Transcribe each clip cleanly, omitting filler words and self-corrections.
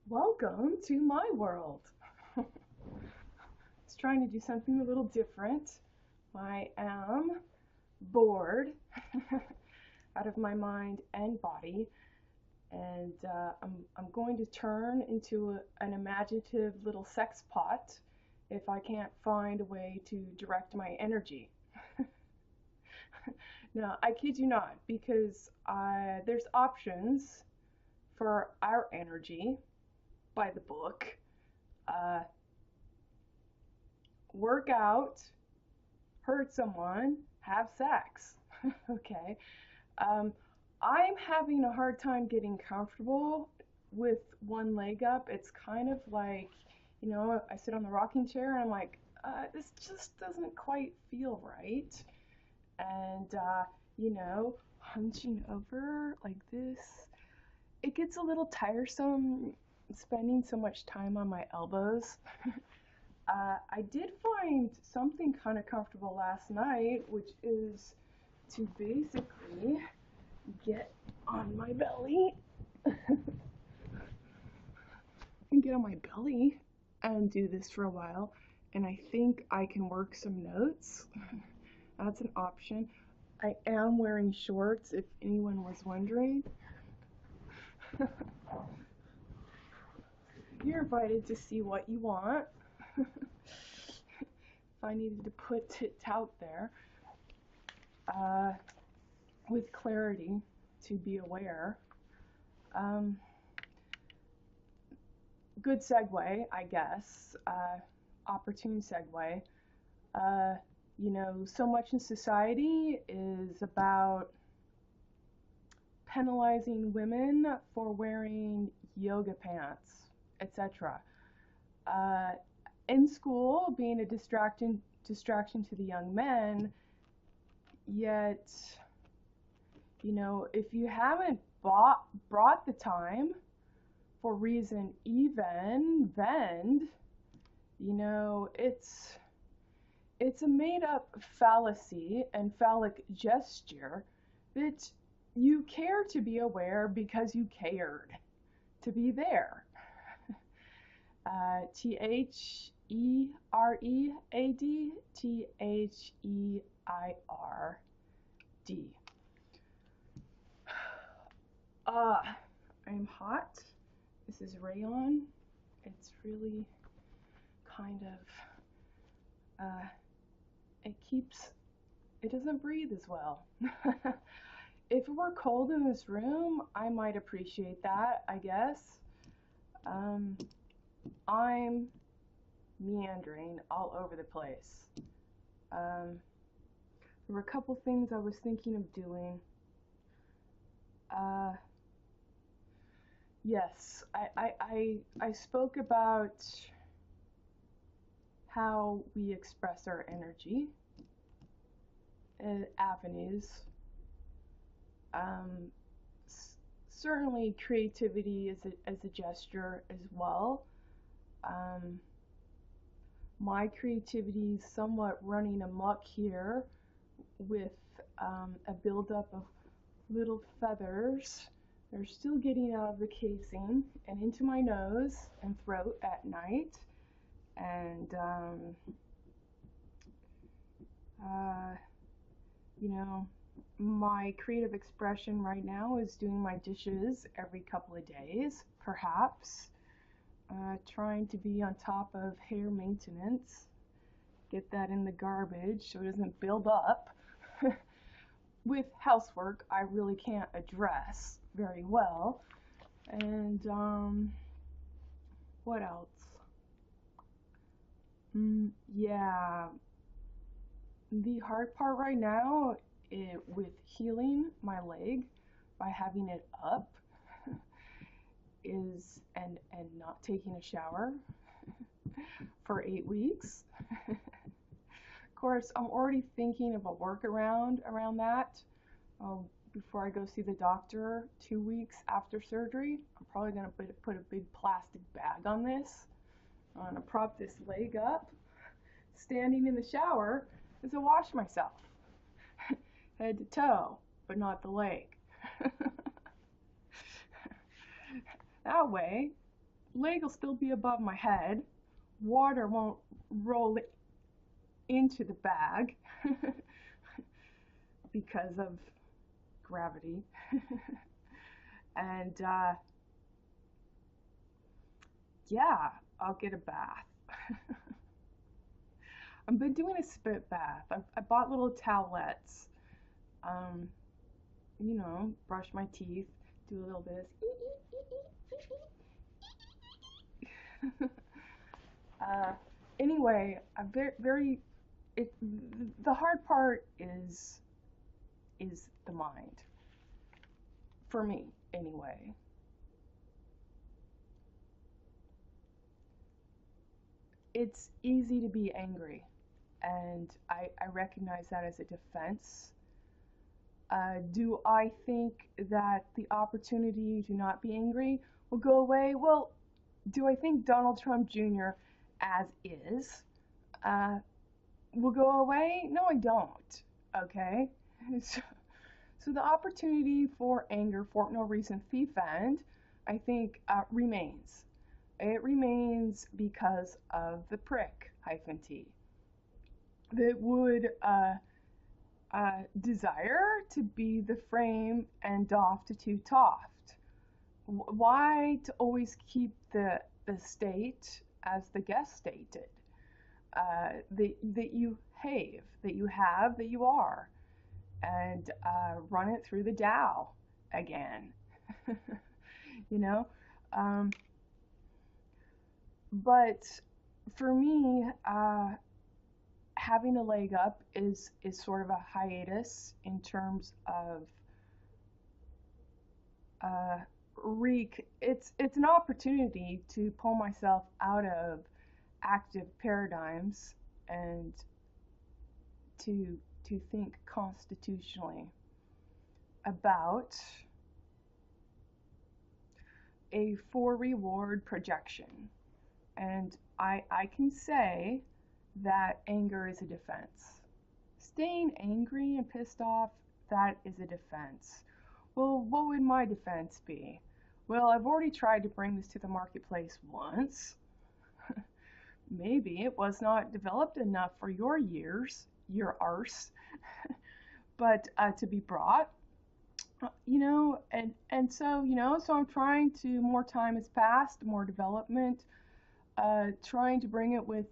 Welcome to my world. It's trying to do something a little different. I am bored out of my mind and body, and I'm going to turn into an imaginative little sex pot if I can't find a way to direct my energy. No, I kid you not, because there's options for our energy by the book. Uh, Work out, hurt someone, have sex. Okay. Um, I'm having a hard time getting comfortable with one leg up. It's kind of like, I sit on the rocking chair and I'm like, this just doesn't quite feel right. And, hunching over like this, it gets a little tiresome spending so much time on my elbows. I did find something kind of comfortable last night, which is to basically get on my belly and get on my belly and do this for a while. And I think I can work some notes. That's an option. I am wearing shorts, if anyone was wondering. You're invited to see what you want. If I needed to put it out there with clarity to be aware. Um, Good segue, I guess. Opportune segue. So much in society is about penalizing women for wearing yoga pants, etc. In school, being a distraction to the young men, yet, if you haven't brought the time for reason even bend, it's a made up fallacy and phallic gesture that you care to be aware because you cared to be there. T-H-E-R-E-A-D, T-H-E-I-R-D. I'm hot. This is rayon. It's really kind of, it doesn't breathe as well. If it were cold in this room, I might appreciate that, I guess. I'm meandering all over the place. There were a couple things I was thinking of doing. Yes, I spoke about how we express our energy, avenues. Um, Certainly creativity as a gesture as well. Um, my creativity is somewhat running amok here with a buildup of little feathers. They're still getting out of the casing and into my nose and throat at night. And, my creative expression right now is doing my dishes every couple of days, perhaps. Trying to be on top of hair maintenance, get that in the garbage so it doesn't build up. With housework, I really can't address very well. And what else? Yeah, the hard part right now with healing my leg by having it up is and not taking a shower for 8 weeks. Of course, I'm already thinking of a workaround around that. Before I go see the doctor 2 weeks after surgery, I'm probably going to put a big plastic bag on this. I'm going to prop this leg up, standing in the shower as I wash myself, head to toe, but not the leg. That way, leg will still be above my head. Water won't roll into the bag because of gravity. And yeah, I'll get a bath. I've been doing a spit bath. I bought little towelettes. Um, you know, brush my teeth, do a little bit of anyway, I'm very it the hard part is the mind. For me, anyway. It's easy to be angry, and I recognize that as a defense. Do I think that the opportunity to not be angry will go away? Well, do I think Donald Trump Jr. as is will go away? No, I don't. Okay? So the opportunity for anger for no reason thief end, I think, remains. It remains because of the prick, -t, that would desire to be the frame and doff to two toft. Why to always keep the state as the guest stated? That you have, that you are, and run it through the Tao again. You know? But for me, having a leg up is sort of a hiatus in terms of it's an opportunity to pull myself out of active paradigms and to think constitutionally about a for reward projection. And I can say that anger is a defense. Staying angry and pissed off, that is a defense. Well, what would my defense be? Well, I've already tried to bring this to the marketplace once. Maybe it was not developed enough for your years, your arse, but to be brought, you know, and so, you know, so I'm trying to, more time has passed, more development, trying to bring it with,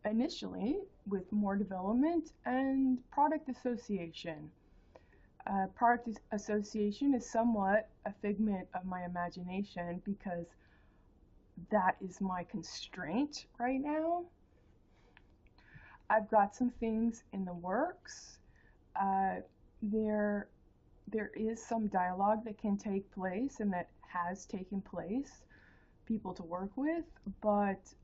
initially, with more development and product association. Product association is somewhat a figment of my imagination because that is my constraint right now. I've got some things in the works. There is some dialogue that can take place and that has taken place, people to work with, but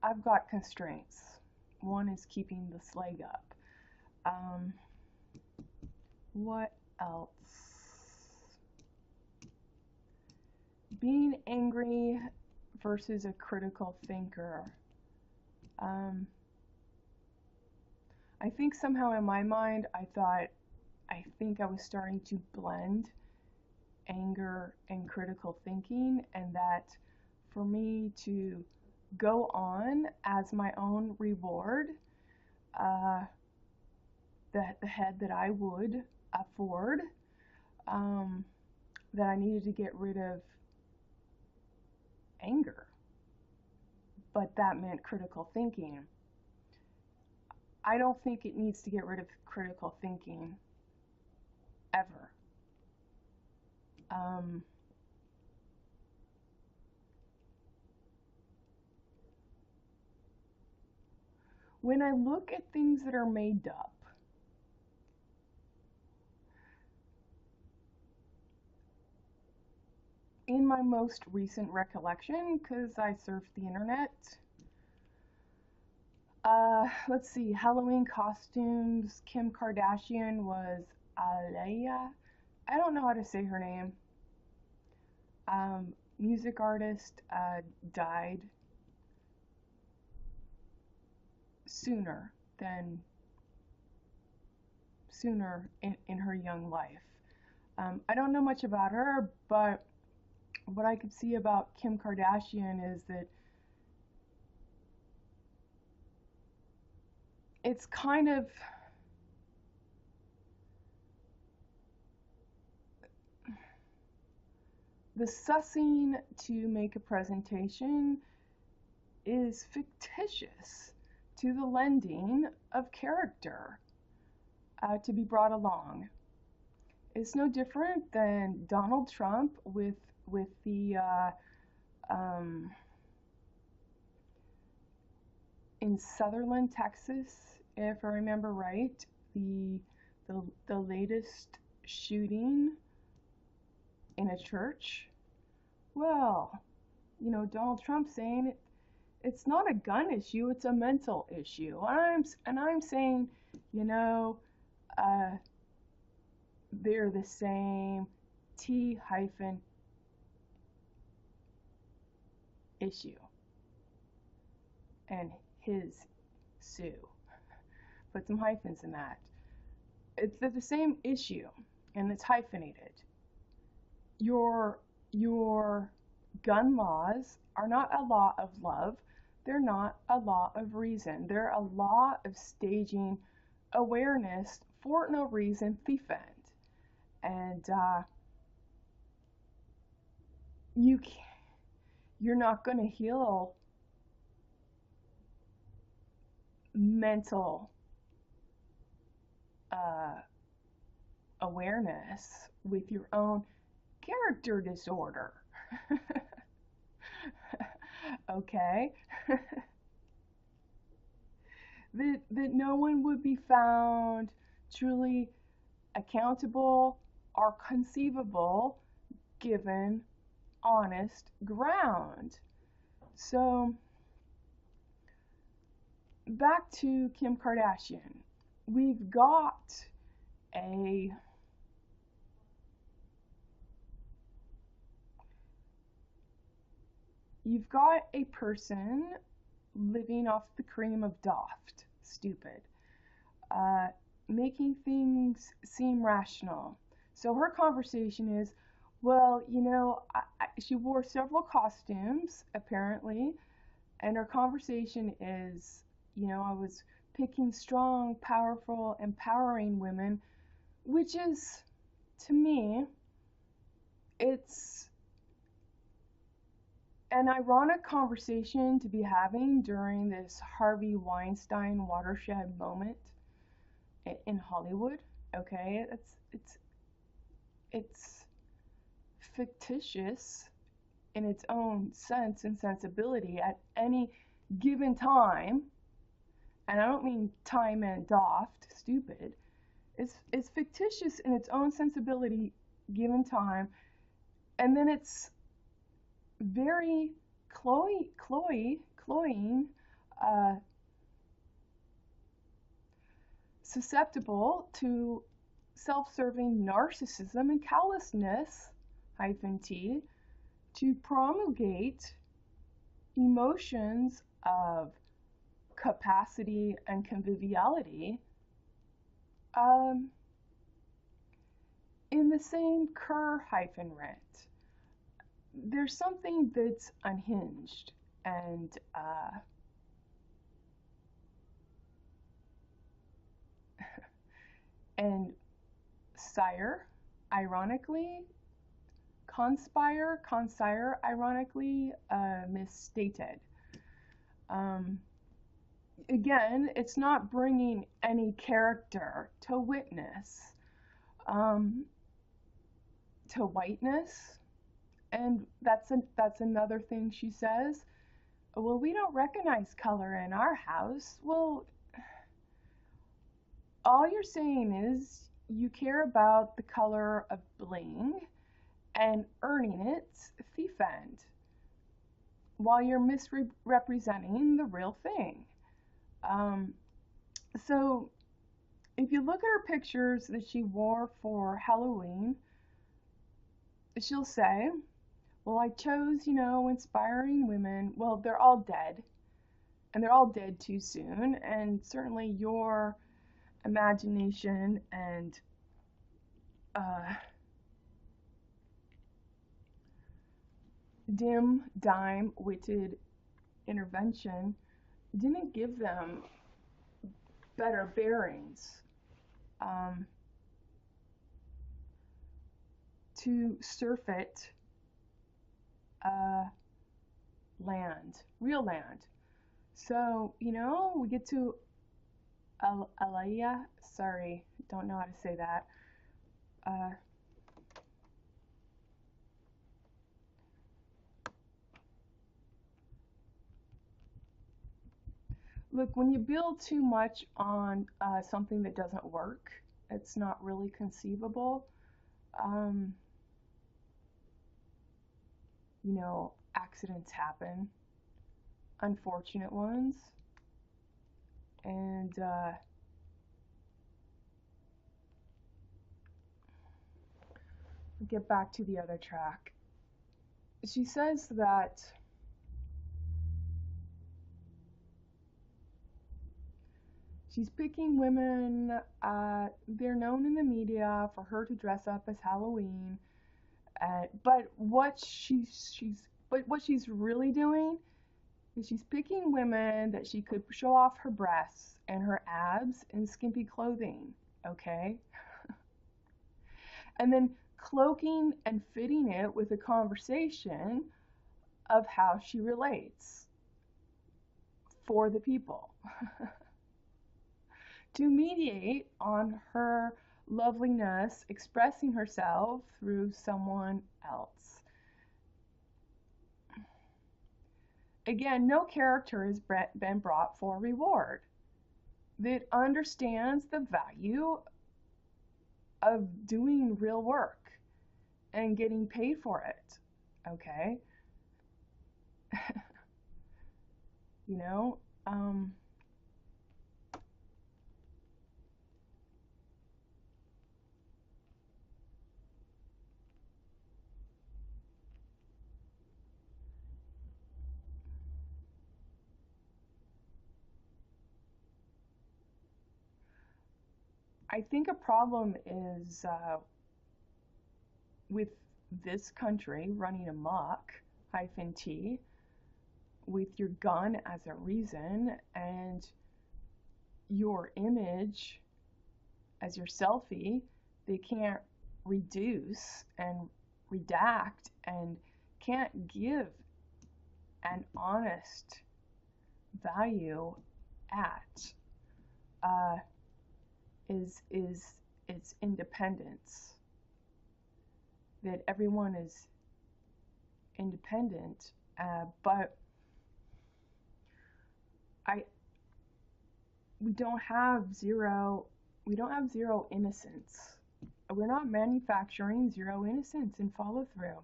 I've got constraints. One is keeping this leg up. What else? Being angry versus a critical thinker. I think somehow in my mind I think I was starting to blend anger and critical thinking, and that for me to go on as my own reward, the head that I would afford, that I needed to get rid of anger. But that meant critical thinking. I don't think it needs to get rid of critical thinking ever. When I look at things that are made up, in my most recent recollection, because I surfed the internet, let's see, Halloween costumes, Kim Kardashian was Alea. I don't know how to say her name. Music artist, died sooner in her young life. I don't know much about her, but what I could see about Kim Kardashian is that it's kind of the sussing to make a presentation is fictitious to the lending of character to be brought along. It's no different than Donald Trump with the in Sutherland, Texas, if I remember right, the the latest shooting in a church. Well, you know, Donald Trump saying it's not a gun issue, it's a mental issue. And I'm saying, you know, uh, they're the same T hyphen issue. And his Sue. Put some hyphens in that. It's the same issue, and it's hyphenated. Your gun laws are not a law of love. They're not a law of reason. They're a law of staging awareness for no reason, thief end. And you're not going to heal mental awareness with your own character disorder. Okay? that no one would be found truly accountable or conceivable given honest ground. So back to Kim Kardashian. We've got a person living off the cream of Daft, stupid, making things seem rational. So her conversation is, well, you know, she wore several costumes, apparently, and her conversation is, you know, I was picking strong, powerful, empowering women, which is, to me, it's an ironic conversation to be having during this Harvey Weinstein watershed moment in Hollywood. Okay, it's fictitious in its own sense and sensibility at any given time, and I don't mean time and Daft, stupid. It's fictitious in its own sensibility given time, and then it's very cloying, susceptible to self-serving narcissism and callousness, -t, to promulgate emotions of capacity and conviviality in the same -rent. There's something that's unhinged and sire, ironically, consire, ironically, misstated. Again, it's not bringing any character to witness, to whiteness. And that's another thing she says. Well, we don't recognize color in our house. Well, all you're saying is you care about the color of bling and earning it thief end, while you're misrepresenting the real thing. So if you look at her pictures that she wore for Halloween, she'll say, well, I chose, you know, inspiring women. Well, they're all dead, and they're all dead too soon, and certainly your imagination and dim-witted intervention didn't give them better bearings to surfeit land, real land. So, you know, we get to Alaya, sorry, don't know how to say that. Look, when you build too much on something that doesn't work, it's not really conceivable. You know, accidents happen, unfortunate ones, and get back to the other track. She says that she's picking women, they're known in the media for her to dress up as Halloween, but what she's really doing is she's picking women that she could show off her breasts and her abs in skimpy clothing, okay? And then cloaking and fitting it with a conversation of how she relates for the people to mediate on her loveliness expressing herself through someone else. Again, no character has been brought for reward that understands the value of doing real work and getting paid for it, okay? You know, I think a problem is with this country running amok, -T, with your gun as a reason and your image as your selfie, they can't reduce and redact and can't give an honest value at is its independence. That everyone is independent, but we don't have zero innocence. We're not manufacturing zero innocence and follow through.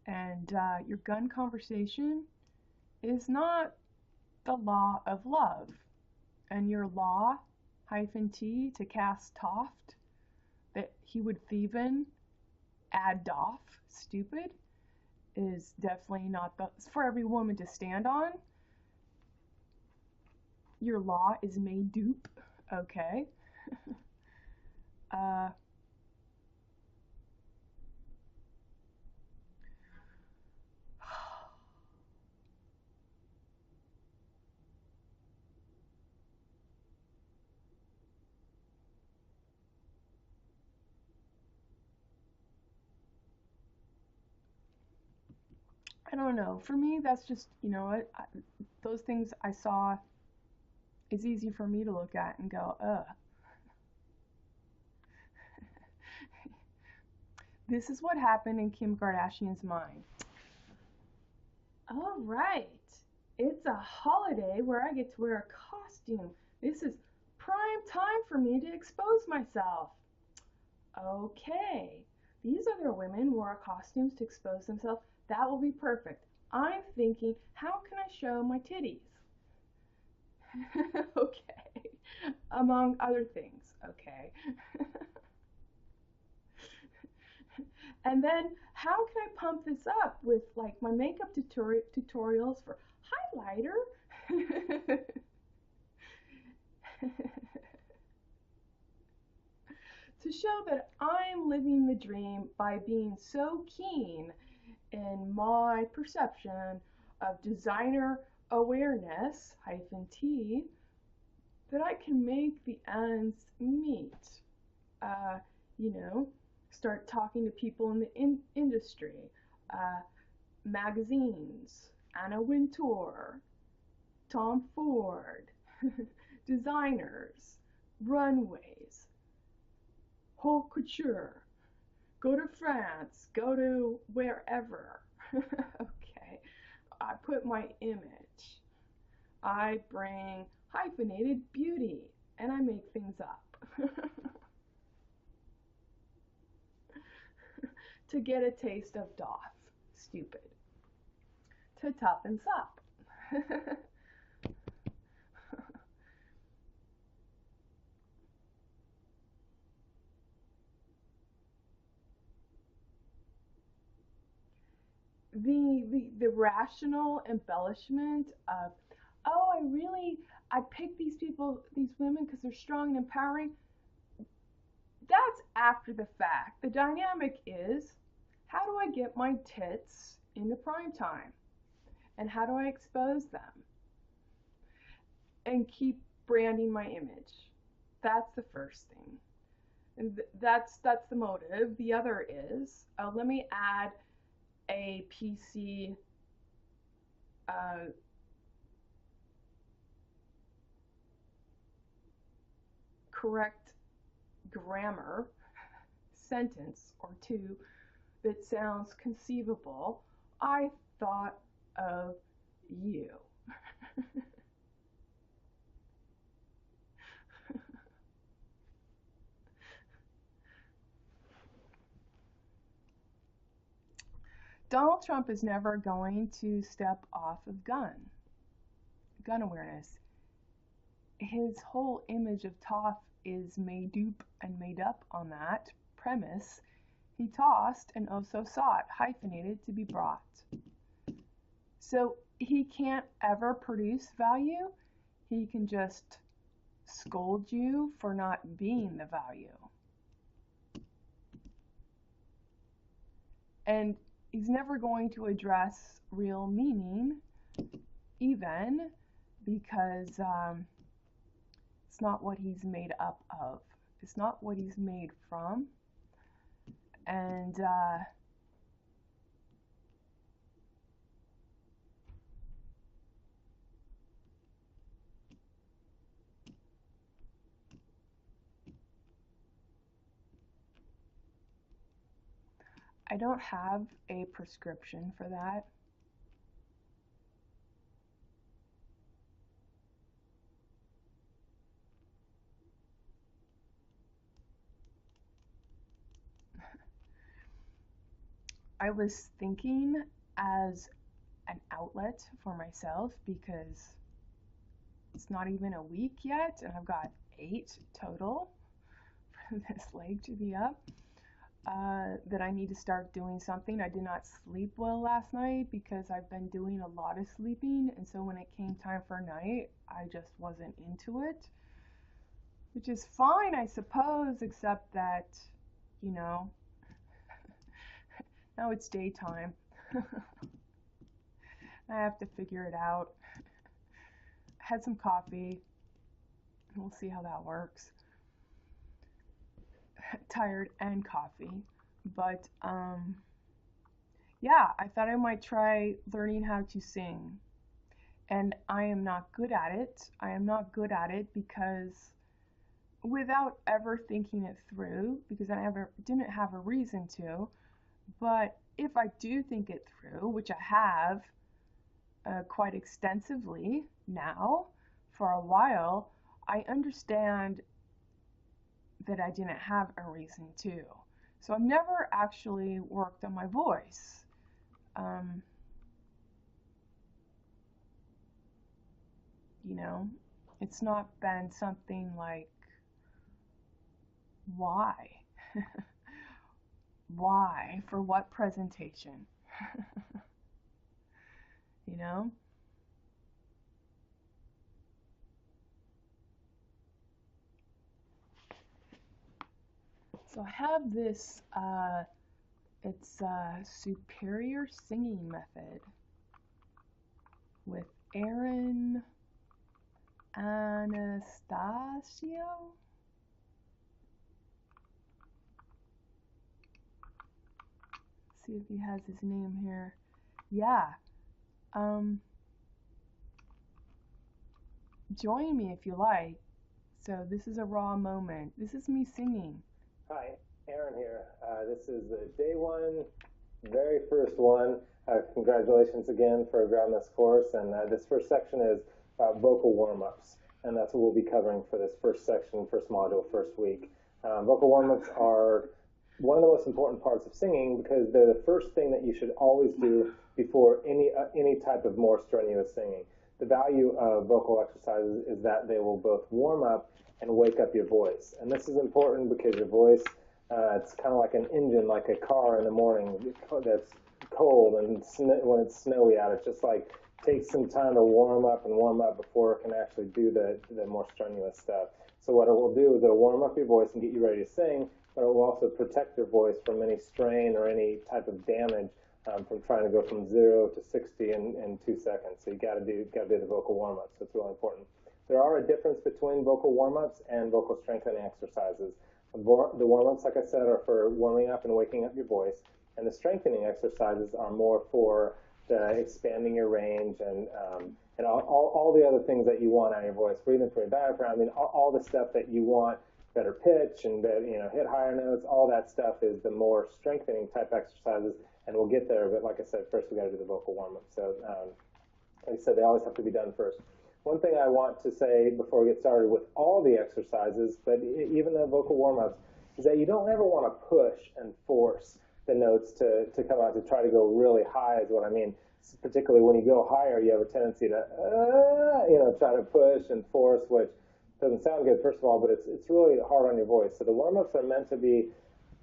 And your gun conversation is not the law of love. And your law, -T, to cast Toft, that he would thieven, add doff, stupid, is definitely not for every woman to stand on. Your law is made dupe, okay? I don't know. For me, that's just, you know, those things I saw, it's easy for me to look at and go, ugh. This is what happened in Kim Kardashian's mind. All right. It's a holiday where I get to wear a costume. This is prime time for me to expose myself. Okay. These other women wore costumes to expose themselves. That will be perfect. I'm thinking, how can I show my titties? Okay. Among other things, okay. And then, how can I pump this up with like my makeup tutorials for highlighter? To show that I'm living the dream by being so keen in my perception of designer awareness -t that I can make the ends meet. Uh, you know, start talking to people in the industry, magazines, Anna Wintour, Tom Ford, designers, runways, haute couture, go to France, go to wherever. Okay, I put my image. I bring hyphenated beauty and I make things up to get a taste of doth. Stupid. To tuppence up. The rational embellishment of, oh, I picked these people, these women because they're strong and empowering. That's after the fact. The dynamic is, how do I get my tits into prime time? And how do I expose them? And keep branding my image. That's the first thing. And that's the motive. The other is, let me add a PC correct grammar sentence or two that sounds conceivable. I thought of you. Donald Trump is never going to step off of gun awareness. His whole image of toff is made dupe and made up on that premise. He tossed and oh so sought, hyphenated, to be brought. So he can't ever produce value. He can just scold you for not being the value. And he's never going to address real meaning, even because it's not what he's made up of. It's not what he's made from. And I don't have a prescription for that. I was thinking as an outlet for myself because it's not even a week yet and I've got 8 total for this leg to be up. That I need to start doing something. I did not sleep well last night because I've been doing a lot of sleeping, and so when it came time for night, I just wasn't into it, which is fine, I suppose, except that, you know, now it's daytime. I have to figure it out. I had some coffee. We'll see how that works. Tired and coffee, but yeah, I thought I might try learning how to sing, and I am not good at it. I am not good at it because without ever thinking it through, because I didn't have a reason to, but if I do think it through, which I have quite extensively now for a while, I understand that I didn't have a reason to. So I've never actually worked on my voice. You know, it's not been something like, why? Why? For what presentation? You know? So I have this It's a superior singing method with Aaron Anastasio. See if he has his name here. Yeah. Join me if you like. So this is a raw moment. This is me singing. Hi, Aaron here. This is the day one, very first one. Congratulations again for grabbing this course. And this first section is vocal warm-ups. And that's what we'll be covering for this first section, first module, first week. Vocal warm-ups are one of the most important parts of singing because they're the first thing that you should always do before any type of more strenuous singing. The value of vocal exercises is that they will both warm up and wake up your voice. And this is important because your voice, it's kind of like an engine, like a car in the morning that's cold, and when it's snowy out, it's just like takes some time to warm up before it can actually do the more strenuous stuff. So what it will do is it'll warm up your voice and get you ready to sing, but it will also protect your voice from any strain or any type of damage from trying to go from 0 to 60 in 2 seconds. So you got to do the vocal warm-ups. So it's really important. There are a difference between vocal warm-ups and vocal strengthening exercises. The warm-ups, like I said, are for warming up and waking up your voice, and the strengthening exercises are more for expanding your range and all the other things that you want out of your voice, breathing through your diaphragm. I mean, all the stuff that you want, better pitch and hit higher notes. All that stuff is the more strengthening type exercises, and we'll get there. But like I said, first we got to do the vocal warm-up. So, like I said, they always have to be done first. One thing I want to say before we get started with all the exercises, but even the vocal warm-ups, is that you don't ever want to push and force the notes to come out, to try to go really high is what I mean. Particularly when you go higher, you have a tendency to, try to push and force, which doesn't sound good, first of all, but it's really hard on your voice. So the warm-ups are meant to be,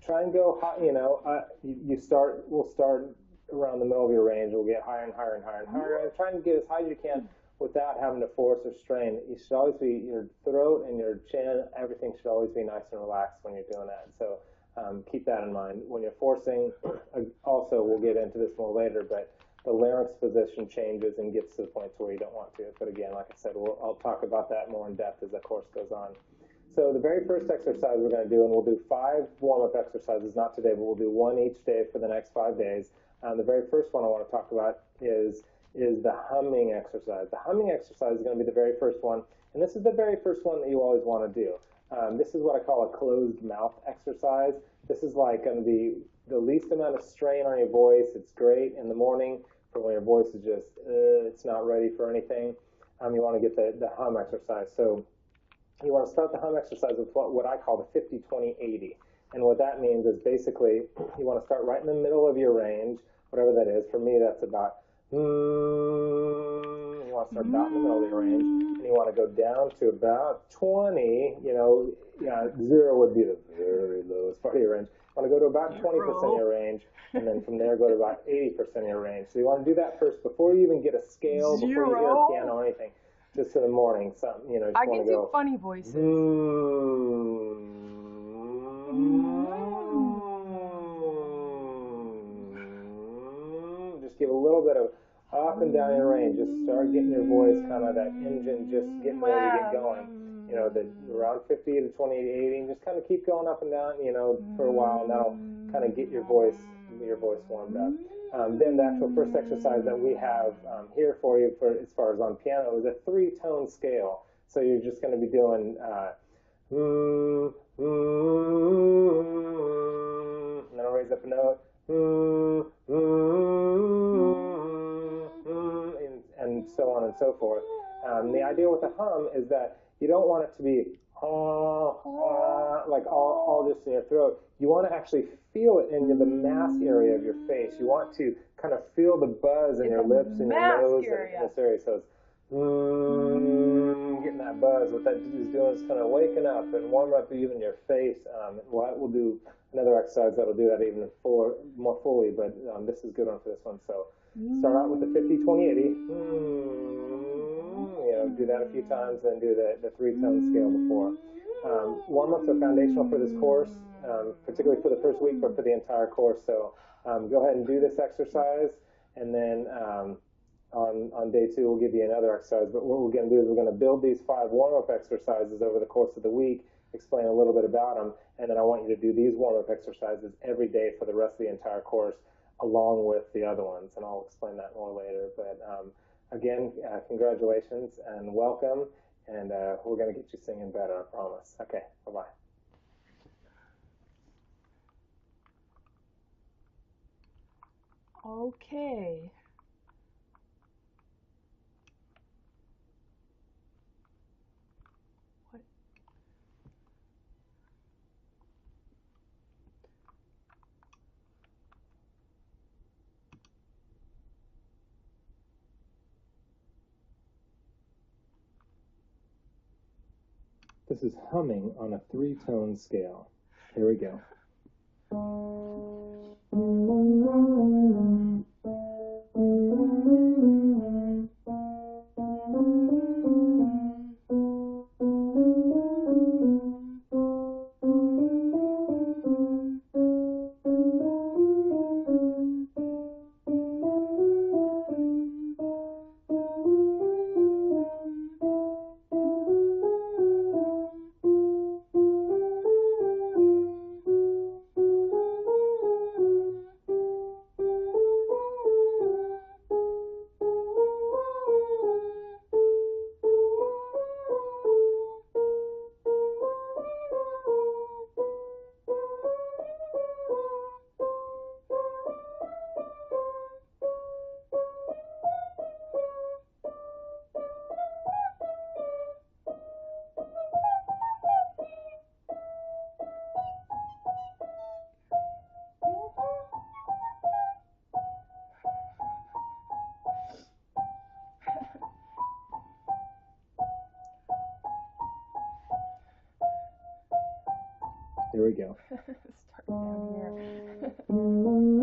try and go high, we'll start around the middle of your range. We'll get higher and higher and higher and higher, and try and get as high as you can without having to force or strain. You should always be, your throat and your chin, everything should always be nice and relaxed when you're doing that. So keep that in mind. When you're forcing, also, we'll get into this more later, but the larynx position changes and gets to the point where you don't want to. But again, like I said, I'll talk about that more in depth as the course goes on. So the very first exercise we're going to do, and we'll do 5 warm-up exercises, not today, but we'll do 1 each day for the next 5 days. The very first one I want to talk about is the humming exercise. The humming exercise is going to be the very first one, and this is the very first one that you always want to do. This is what I call a closed mouth exercise. This is like going to be the least amount of strain on your voice. It's great in the morning for when your voice is just, it's not ready for anything. You want to get the hum exercise. So you want to start the hum exercise with what I call the 50-20-80. And what that means is basically you want to start right in the middle of your range, whatever that is. For me, that's about, you want to start about in the middle of your range, and you want to go down to about 20, 0 would be the very lowest part of your range. You want to go to about 20% of your range, and then from there go to about 80% of your range. So you want to do that first before you even get a scale, before you hear a piano or anything. Just in the morning, something, just I want can to go. do funny voices. Just give a little bit of up and down your range. Just start getting your voice kind of that engine just getting ready to get going. Around 50 to 20 to 80, and just kind of keep going up and down, for a while, and that'll kind of get your voice warmed up. Then the actual first exercise that we have here for you, as far as on piano, is a 3-tone scale. So you're just going to be doing and then I'll raise up a note, and so on and so forth. The idea with the hum is that you don't want it to be like all just in your throat. You want to actually feel it in the mask area of your face. You want to kind of feel the buzz in your lips and your nose and this area. So it's getting that buzz. What that is doing is kind of waking up and warming up even your face. We'll do another exercise that'll do that even more fully, but this is a good one for this one. So start out with the 50-20-80. Do that a few times, then do the 3-tone scale before. Warm-ups are foundational for this course, particularly for the first week, but for the entire course. So go ahead and do this exercise, and then on day 2 we'll give you another exercise. But what we're going to do is we're going to build these 5 warm-up exercises over the course of the week, explain a little bit about them, and then I want you to do these warm-up exercises every day for the rest of the entire course, along with the other ones, and I'll explain that more later. But again, congratulations and welcome, and we're going to get you singing better, I promise. Okay, bye-bye. Okay. What? This is humming on a 3-tone scale. Here we go. Here we go. Start down here.